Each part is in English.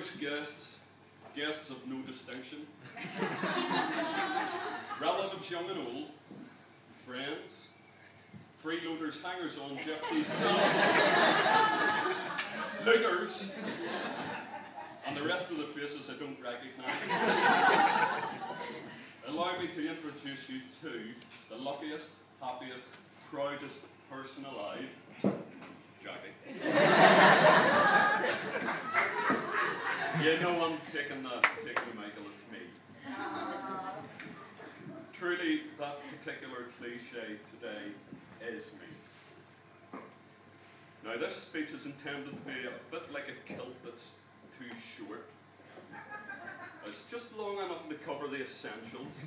distinguished guests, guests of no distinction, relatives young and old, friends, freeloaders, hangers-on, gypsies, looters, and the rest of the faces I don't recognise. Allow me to introduce you to the luckiest, happiest, proudest person alive, Jackie. You know I'm taking the Michael, it's me. Truly, that particular cliche today is me. Now this speech is intended to be a bit like a kilt that's too short. It's just long enough to cover the essentials,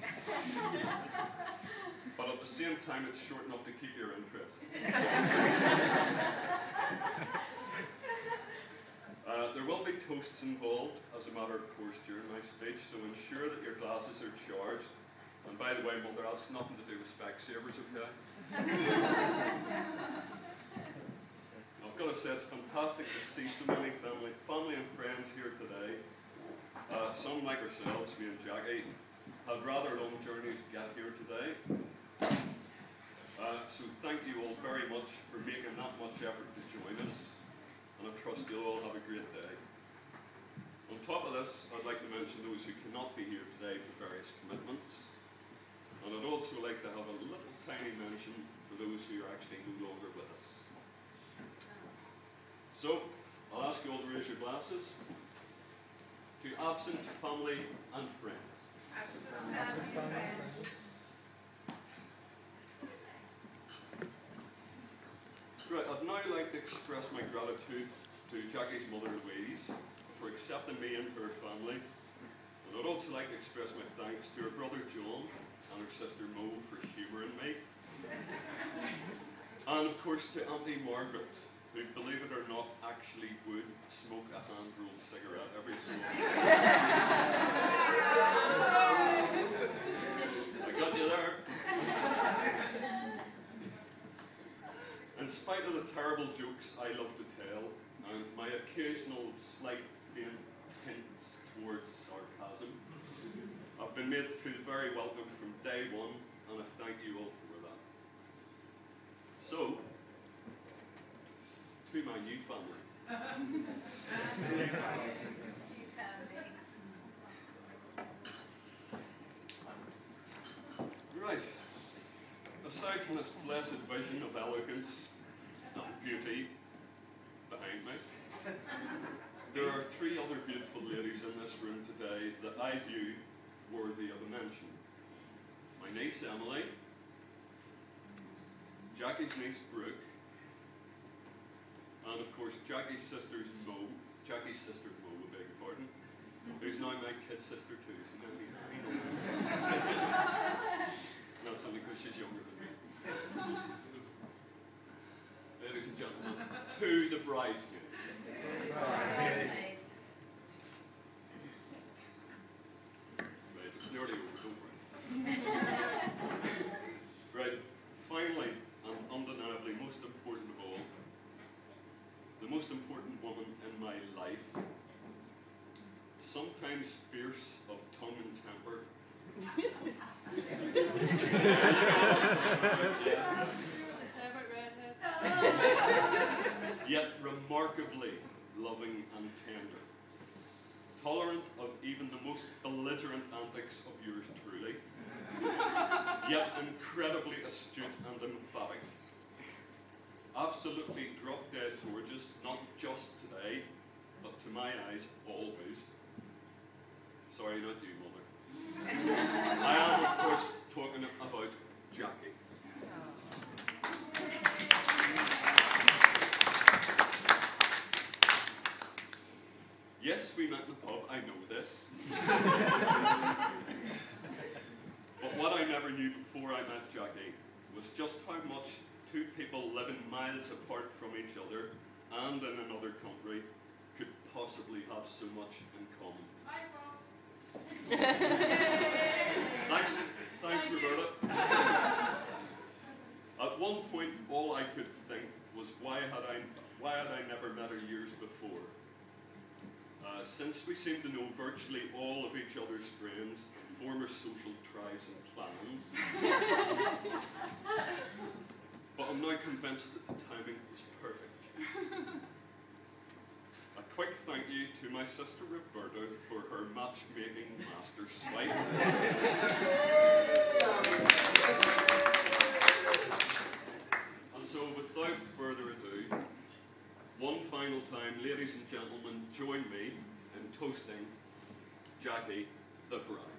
but at the same time it's short enough to keep your interest. There will be toasts involved, as a matter of course, during my speech, so ensure that your glasses are charged. And by the way, Mother, that's nothing to do with Specsavers, okay? I've got to say, it's fantastic to see so many family and friends here today. Some, like ourselves, me and Jackie, had rather long journeys to get here today. So thank you all very much for making that much effort to join us, and I trust you'll all have a great day. On top of this, I'd like to mention those who cannot be here today for various commitments, and I'd also like to have a little tiny mention for those who are actually no longer with us. So, I'll ask you all to raise your glasses. To absent family and friends. Absent friends. Right, I'd now like to express my gratitude to Jackie's mother Louise for accepting me into her family. And I'd also like to express my thanks to her brother John and her sister Mo for humouring me. And of course to Auntie Margaret, who, believe it or not, actually would smoke a hand-rolled cigarette every so often. I got you there. In spite of the terrible jokes I love to tell, and my occasional slight faint hints towards sarcasm, I've been made to feel very welcome from day one, and I thank you all for that. So, to my new family. Right. Aside from this blessed vision of elegance and beauty behind me, there are three other beautiful ladies in this room today that I view worthy of a mention. My niece Emily, Jackie's niece Brooke, and of course Jackie's sister Mo, I beg your pardon, who's now my kid sister too, so now we know that. That's only because she's younger than me. Ladies and gentlemen, to the bridesmaids. Right, it's nearly over, don't worry. Right, finally, and undeniably most important of all, the most important woman in my life, sometimes fierce of tongue and temper. Yet remarkably loving and tender. Tolerant of even the most belligerent antics of yours truly. Yet incredibly astute and emphatic. Absolutely drop-dead gorgeous, not just today, but to my eyes, always. Sorry, not you, Mother. I am, of course, talking about Jackie. Yes, we met in the pub, I know this. But what I never knew before I met Jackie was just how much two people living miles apart from each other and in another country could possibly have so much in common. Thanks, Roberta. At one point, all I could think was, why had I never met her years before? Since we seem to know virtually all of each other's friends and former social tribes and clans, but I'm now convinced that the timing was perfect. A quick thank you to my sister Roberta for her matchmaking master swipe. And so without further ado, one final time, ladies and gentlemen, join me in toasting Jackie the bride.